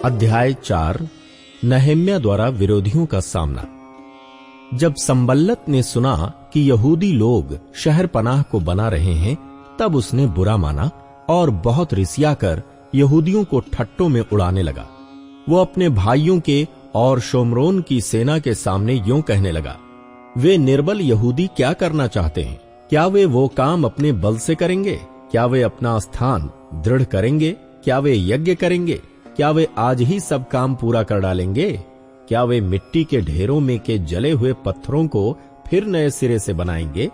अध्याय 4 नहम्याह द्वारा विरोधियों का सामना। जब संबल्लत ने सुना कि यहूदी लोग शहर पनाह को बना रहे हैं, तब उसने बुरा माना और बहुत रिसियाकर यहूदियों को ठट्टों में उड़ाने लगा। वो अपने भाइयों के और शोमरोन की सेना के सामने यूं कहने लगा, वे निर्बल यहूदी क्या करना चाहते हैं? क्या वे वो काम अपने बल से करेंगे? क्या वे अपना स्थान दृढ़ करेंगे? क्या वे यज्ञ करेंगे? क्या वे आज ही सब काम पूरा कर डालेंगे? क्या वे मिट्टी के ढेरों में के जले हुए पत्थरों को फिर नए सिरे से बनाएंगे?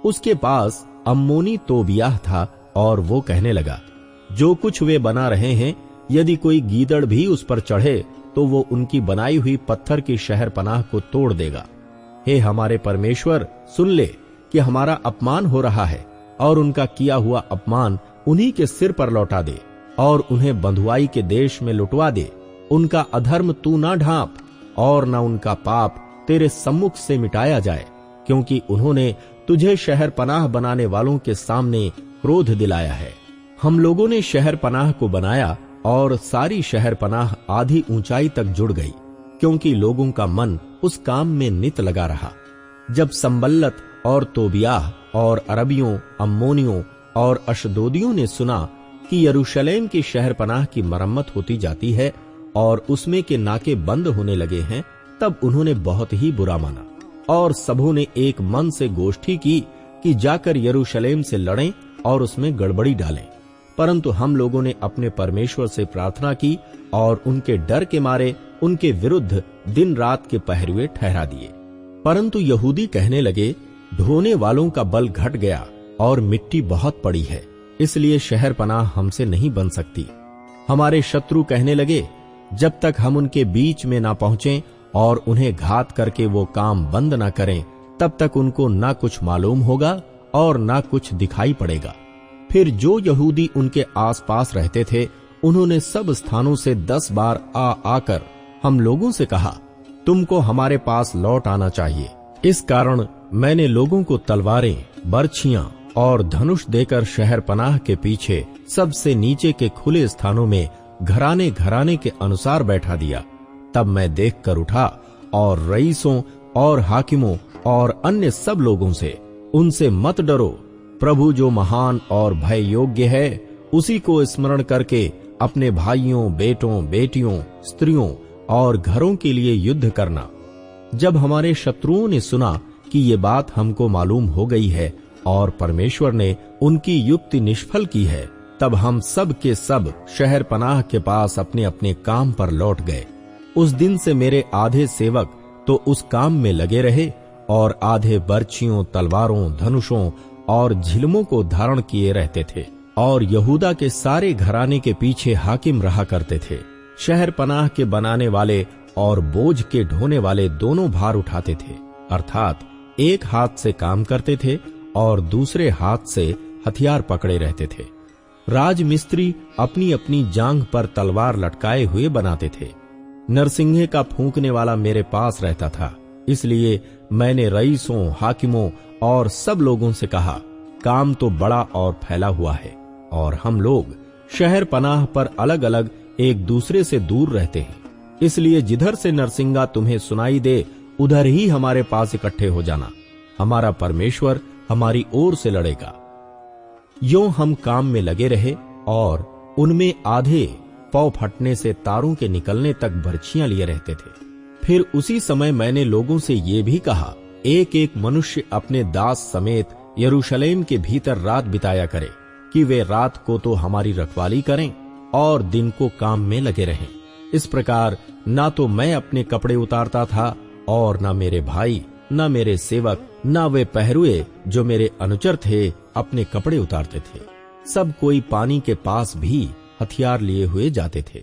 उसके पास अम्मोनी तोबियाह था और वो कहने लगा, जो कुछ वे बना रहे हैं, यदि कोई गीदड़ भी उस पर चढ़े तो वो उनकी बनाई हुई पत्थर की शहर पनाह को तोड़ देगा। हे हमारे परमेश्वर, सुन ले कि हमारा अपमान हो रहा है और उनका किया हुआ अपमान उन्हीं के सिर पर लौटा दे और उन्हें बंधुआई के देश में लुटवा दे। उनका अधर्म तू ना ढांप और न उनका पाप तेरे सम्मुख से मिटाया जाए, क्योंकि उन्होंने तुझे शहर पनाह बनाने वालों के सामने क्रोध दिलाया है। हम लोगों ने शहर पनाह को बनाया और सारी शहर पनाह आधी ऊंचाई तक जुड़ गई, क्योंकि लोगों का मन उस काम में नित लगा रहा। जब संबल्लत और तोबियाह और अरबियों, अम्मोनियों और अशदोदियों ने सुना कि यरूशलेम की शहर पनाह की मरम्मत होती जाती है और उसमें के नाके बंद होने लगे हैं, तब उन्होंने बहुत ही बुरा माना और सबों ने एक मन से गोष्ठी की कि जाकर यरूशलेम से लड़ें और उसमें गड़बड़ी डालें। परंतु हम लोगों ने अपने परमेश्वर से प्रार्थना की और उनके डर के मारे उनके विरुद्ध दिन रात के पहरुए ठहरा दिए। परंतु यहूदी कहने लगे, ढोने वालों का बल घट गया और मिट्टी बहुत पड़ी है, इसलिए शहर पनाह हमसे नहीं बन सकती। हमारे शत्रु कहने लगे, जब तक हम उनके बीच में ना पहुंचें और उन्हें घात करके वो काम बंद ना करें, तब तक उनको ना कुछ मालूम होगा और ना कुछ दिखाई पड़ेगा। फिर जो यहूदी उनके आसपास रहते थे, उन्होंने सब स्थानों से 10 बार आकर हम लोगों से कहा, तुमको हमारे पास लौट आना चाहिए। इस कारण मैंने लोगों को तलवारें, बर्छियां और धनुष देकर शहर पनाह के पीछे सबसे नीचे के खुले स्थानों में घराने घराने के अनुसार बैठा दिया। तब मैं देखकर उठा और रईसों और हाकिमों और अन्य सब लोगों से, उनसे मत डरो, प्रभु जो महान और भय योग्य है, उसी को स्मरण करके अपने भाइयों, बेटों, बेटियों, स्त्रियों और घरों के लिए युद्ध करना। जब हमारे शत्रुओं ने सुना कि ये बात हमको मालूम हो गई है और परमेश्वर ने उनकी युक्ति निष्फल की है, तब हम सब के सब शहर पनाह के पास अपने अपने काम पर लौट गए। उस दिन से मेरे आधे सेवक तो उस काम में लगे रहे और आधे बर्छियों, तलवारों, धनुषों और झिलमों को धारण किए रहते थे और यहूदा के सारे घराने के पीछे हाकिम रहा करते थे। शहर पनाह के बनाने वाले और बोझ के ढोने वाले दोनों भार उठाते थे, अर्थात एक हाथ से काम करते थे और दूसरे हाथ से हथियार पकड़े रहते थे। राजमिस्त्री अपनी अपनी जांघ पर तलवार लटकाए हुए बनाते थे। नरसिंहे का फूंकने वाला मेरे पास रहता था, इसलिए मैंने रईसों, हाकिमों और सब लोगों से कहा, काम तो बड़ा और फैला हुआ है और हम लोग शहर पनाह पर अलग अलग एक दूसरे से दूर रहते हैं, इसलिए जिधर से नरसिंगा तुम्हें सुनाई दे, उधर ही हमारे पास इकट्ठे हो जाना। हमारा परमेश्वर हमारी ओर से लड़ेगा। यूं हम काम में लगे रहे और उनमें आधे पौ फटने से तारों के निकलने तक बर्छियां लिए रहते थे। फिर उसी समय मैंने लोगों से ये भी कहा, एक एक मनुष्य अपने दास समेत यरूशलेम के भीतर रात बिताया करे, कि वे रात को तो हमारी रखवाली करें और दिन को काम में लगे रहें। इस प्रकार ना तो मैं अपने कपड़े उतारता था और ना मेरे भाई, ना मेरे सेवक, ना वे पहरुए जो मेरे अनुचर थे अपने कपड़े उतारते थे। सब कोई पानी के पास भी हथियार लिए हुए जाते थे।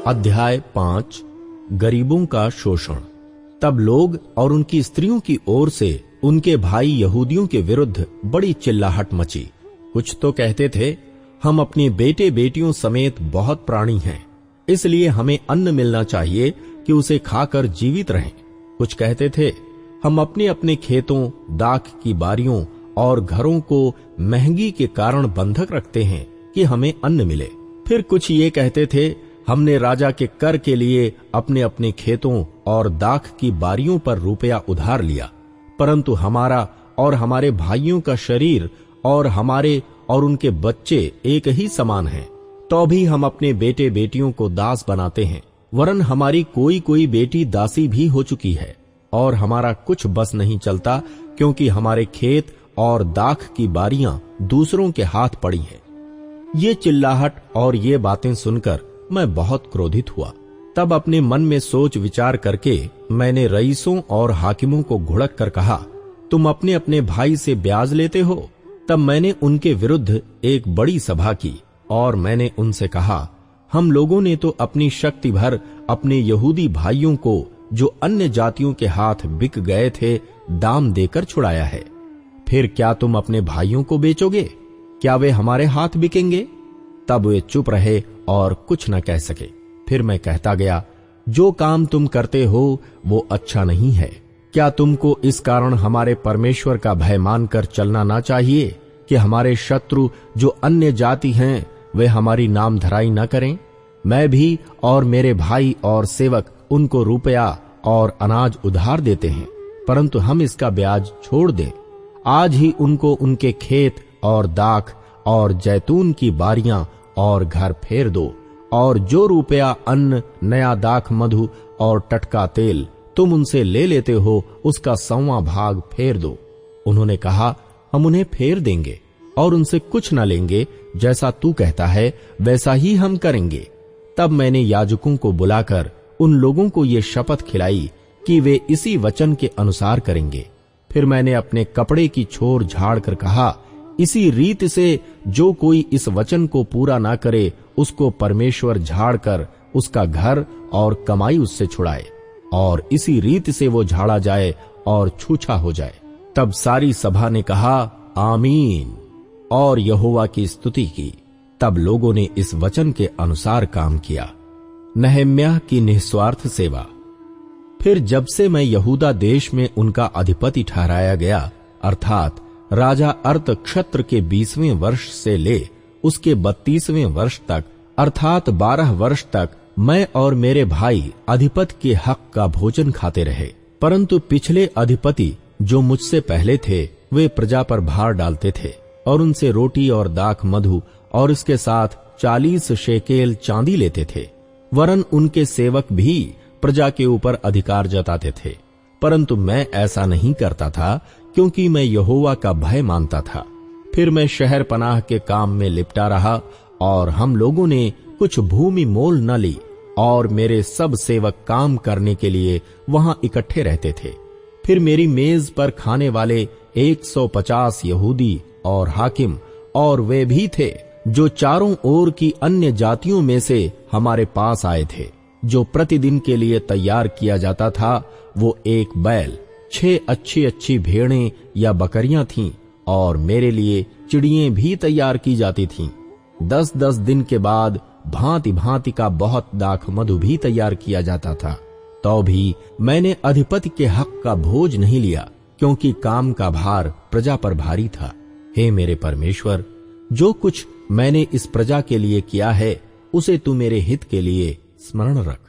अध्याय 5 गरीबों का शोषण। तब लोग और उनकी स्त्रियों की ओर से उनके भाई यहूदियों के विरुद्ध बड़ी चिल्लाहट मची। कुछ तो कहते थे, हम अपने बेटे बेटियों समेत बहुत प्राणी हैं, इसलिए हमें अन्न मिलना चाहिए कि उसे खाकर जीवित रहें। कुछ कहते थे, हम अपने अपने खेतों, दाख की बारियों और घरों को महंगी के कारण बंधक रखते हैं, कि हमें अन्न मिले। फिर कुछ ये कहते थे, हमने राजा के कर के लिए अपने अपने खेतों और दाख की बारियों पर रुपया उधार लिया, परंतु हमारा और हमारे भाइयों का शरीर और हमारे और उनके बच्चे एक ही समान हैं, तो भी हम अपने बेटे बेटियों को दास बनाते हैं। वरन हमारी कोई कोई बेटी दासी भी हो चुकी है, और हमारा कुछ बस नहीं चलता, क्योंकि हमारे खेत और दाख की बारियां दूसरों के हाथ पड़ी हैं। ये चिल्लाहट और ये बातें सुनकर मैं बहुत क्रोधित हुआ। तब अपने मन में सोच विचार करके मैंने रईसों और हाकिमों को घुड़क कर कहा, तुम अपने अपने भाई से ब्याज लेते हो। तब मैंने उनके विरुद्ध एक बड़ी सभा की और मैंने उनसे कहा, हम लोगों ने तो अपनी शक्ति भर अपने यहूदी भाइयों को जो अन्य जातियों के हाथ बिक गए थे दाम देकर छुड़ाया है। फिर क्या तुम अपने भाइयों को बेचोगे? क्या वे हमारे हाथ बिकेंगे? तब वे चुप रहे और कुछ न कह सके। फिर मैं कहता गया, जो काम तुम करते हो वो अच्छा नहीं है। क्या तुमको इस कारण हमारे परमेश्वर का भय मानकर चलना ना चाहिए कि हमारे शत्रु जो अन्य जाति हैं वे हमारी नामधराई न करें? मैं भी और मेरे भाई और सेवक उनको रुपया और अनाज उधार देते हैं, परंतु हम इसका ब्याज छोड़ दें। आज ही उनको उनके खेत और दाख और जैतून की बारियां और घर फेर दो, और जो रुपया अन्न, नया दाख मधु और टटका तेल तुम उनसे ले लेते हो उसका 100वां भाग फेर दो। उन्होंने कहा, हम उन्हें फेर देंगे और उनसे कुछ न लेंगे, जैसा तू कहता है वैसा ही हम करेंगे। तब मैंने याजकों को बुलाकर उन लोगों को ये शपथ खिलाई कि वे इसी वचन के अनुसार करेंगे। फिर मैंने अपने कपड़े की छोर झाड़ कर कहा, इसी रीत से जो कोई इस वचन को पूरा ना करे उसको परमेश्वर झाड़ कर उसका घर और कमाई उससे छुड़ाए, और इसी रीत से वो झाड़ा जाए और छूछा हो जाए। तब सारी सभा ने कहा, आमीन, और यहोवा की स्तुति की। तब लोगों ने इस वचन के अनुसार काम किया। नहम्याह की निस्वार्थ सेवा। फिर जब से मैं यहूदा देश में उनका अधिपति ठहराया गया, अर्थात राजा अर्तक्षत्र के 20वें वर्ष से ले उसके 32वें वर्ष तक, अर्थात 12 वर्ष तक मैं और मेरे भाई अधिपति के हक का भोजन खाते रहे। परंतु पिछले अधिपति जो मुझसे पहले थे वे प्रजा पर भार डालते थे और उनसे रोटी और दाख मधु और इसके साथ 40 शेकेल चांदी लेते थे। वरन उनके सेवक भी प्रजा के ऊपर अधिकार जताते थे, परंतु मैं ऐसा नहीं करता था, क्योंकि मैं यहोवा का भय मानता था। फिर मैं शहर पनाह के काम में लिपटा रहा, और हम लोगों ने कुछ भूमि मोल न ली, और मेरे सब सेवक काम करने के लिए वहां इकट्ठे रहते थे। फिर मेरी मेज पर खाने वाले 150 यहूदी और हाकिम, और वे भी थे जो चारों ओर की अन्य जातियों में से हमारे पास आए थे। जो प्रतिदिन के लिए तैयार किया जाता था वो एक बैल, 6 अच्छी अच्छी भेड़ें या बकरियां थीं, और मेरे लिए चिड़ियां भी तैयार की जाती थीं। 10-10 दिन के बाद भांति भांति का बहुत दाख मधु भी तैयार किया जाता था। तो भी मैंने अधिपति के हक का भोज नहीं लिया, क्योंकि काम का भार प्रजा पर भारी था। हे मेरे परमेश्वर, जो कुछ मैंने इस प्रजा के लिए किया है उसे तू मेरे हित के लिए स्मरण रख।